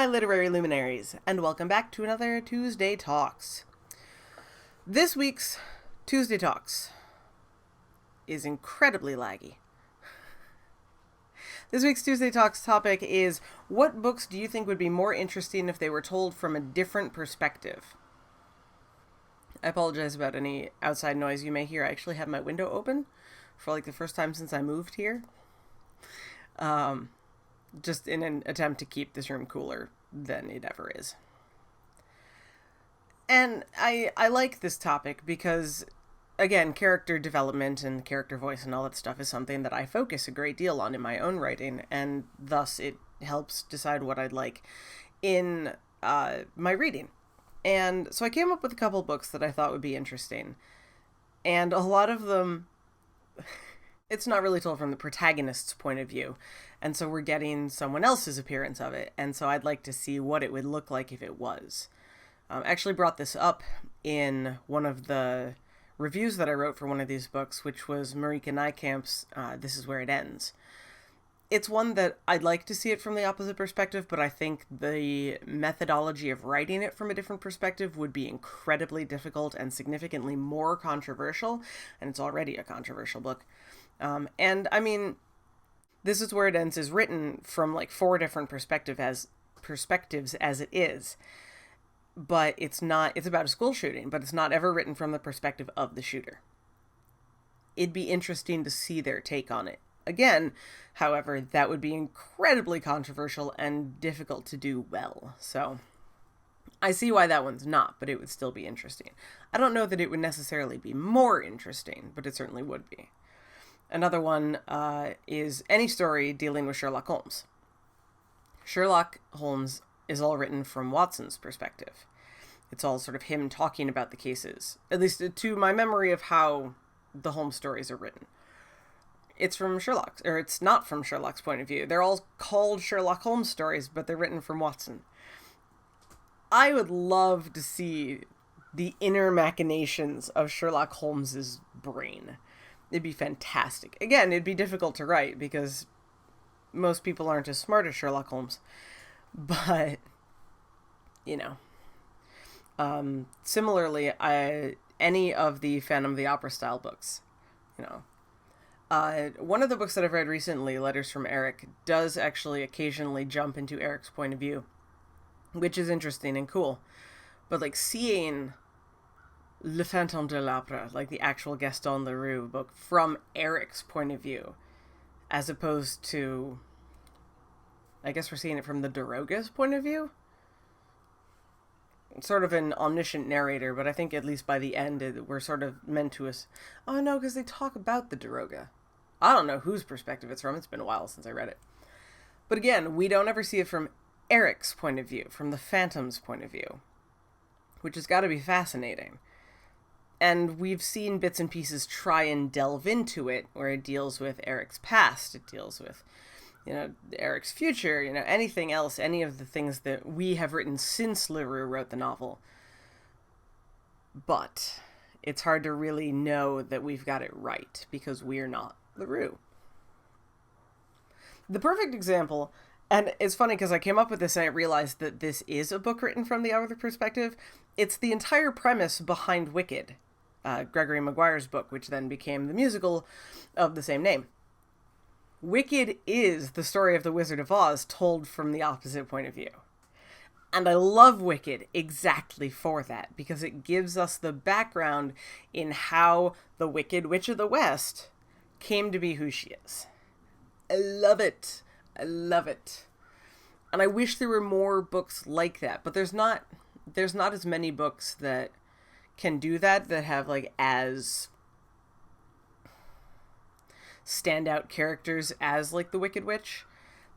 Hi, literary luminaries, and welcome back to another Tuesday Talks. This week's Tuesday Talks is incredibly laggy. This week's Tuesday Talks topic is, what books do you think would be more interesting if they were told from a different perspective? I apologize about any outside noise you may hear. I actually have my window open for the first time since I moved here. Just in an attempt to keep this room cooler than it ever is. And I like this topic because, again, character development and character voice and all that stuff is something that I focus a great deal on in my own writing, and thus it helps decide what I'd like in my reading. And so I came up with a couple books that I thought would be interesting. And a lot of them, it's not really told from the protagonist's point of view. And so we're getting someone else's appearance of it. And so I'd like to see what it would look like if it was. I actually brought this up in one of the reviews that I wrote for one of these books, which was Marika Nijkamp's This Is Where It Ends. It's one that I'd like to see it from the opposite perspective, but I think the methodology of writing it from a different perspective would be incredibly difficult and significantly more controversial. And it's already a controversial book. And I mean, This Is Where It Ends is written from four different perspectives as it is. But it's about a school shooting, but it's not ever written from the perspective of the shooter. It'd be interesting to see their take on it. Again, however, that would be incredibly controversial and difficult to do well. So I see why that one's not, but it would still be interesting. I don't know that it would necessarily be more interesting, but it certainly would be. Another one is any story dealing with Sherlock Holmes. Sherlock Holmes is all written from Watson's perspective. It's all sort of him talking about the cases, at least to my memory of how the Holmes stories are written. It's not from Sherlock's point of view. They're all called Sherlock Holmes stories, but they're written from Watson. I would love to see the inner machinations of Sherlock Holmes's brain. It'd be fantastic. Again, it'd be difficult to write because most people aren't as smart as Sherlock Holmes. But, similarly, any of the Phantom of the Opera style books, one of the books that I've read recently, Letters from Eric, does actually occasionally jump into Eric's point of view, which is interesting and cool. But seeing Le Fantôme de l'Opéra, the actual Gaston Leroux book, from Eric's point of view, as opposed to, I guess we're seeing it from the Daroga's point of view. Sort of an omniscient narrator, but I think at least by the end we're sort of meant to oh no, because they talk about the Daroga. I don't know whose perspective it's from. It's been a while since I read it. But again, we don't ever see it from Eric's point of view, from the Phantom's point of view, which has got to be fascinating. And we've seen bits and pieces try and delve into it, where it deals with Eric's past, it deals with Eric's future, anything else, any of the things that we have written since Leroux wrote the novel. But it's hard to really know that we've got it right, because we're not Leroux. The perfect example, and it's funny because I came up with this and I realized that this is a book written from the other perspective. It's the entire premise behind Wicked, Gregory Maguire's book, which then became the musical of the same name. Wicked is the story of the Wizard of Oz told from the opposite point of view. And I love Wicked exactly for that, because it gives us the background in how the Wicked Witch of the West came to be who she is. I love it. I love it. And I wish there were more books like that, but there's not as many books that can do that have as standout characters as the Wicked Witch,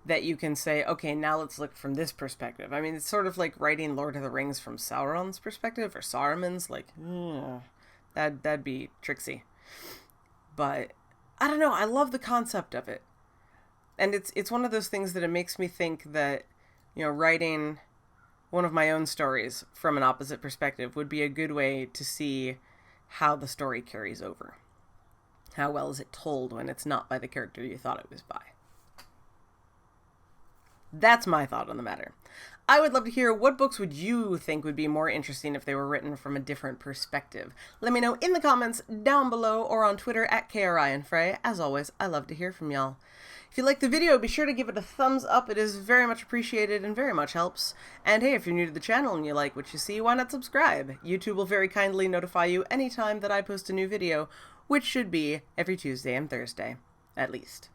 that you can say, okay, now let's look from this perspective. I mean, it's sort of like writing Lord of the Rings from Sauron's perspective, or Saruman's, that'd be tricksy. But I don't know, I love the concept of it. And it's one of those things that it makes me think that, writing one of my own stories from an opposite perspective would be a good way to see how the story carries over. How well is it told when it's not by the character you thought it was by? That's my thought on the matter. I would love to hear, what books would you think would be more interesting if they were written from a different perspective? Let me know in the comments down below or on Twitter at KRyanFrey. As always, I love to hear from y'all. If you liked the video, be sure to give it a thumbs up. It is very much appreciated and very much helps. And hey, if you're new to the channel and you like what you see, why not subscribe? YouTube will very kindly notify you anytime that I post a new video, which should be every Tuesday and Thursday, at least.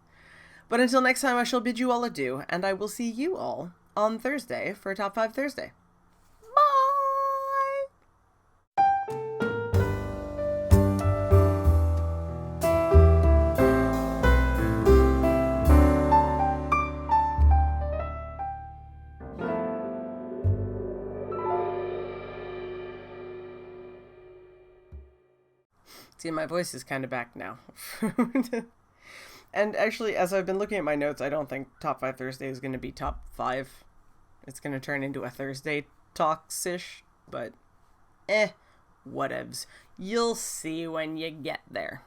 But until next time, I shall bid you all adieu, and I will see you all on Thursday for Top 5 Thursday. Bye! See, my voice is kind of back now. And actually, as I've been looking at my notes, I don't think Top 5 Thursday is going to be Top 5. It's going to turn into a Thursday talks-ish, but whatevs. You'll see when you get there.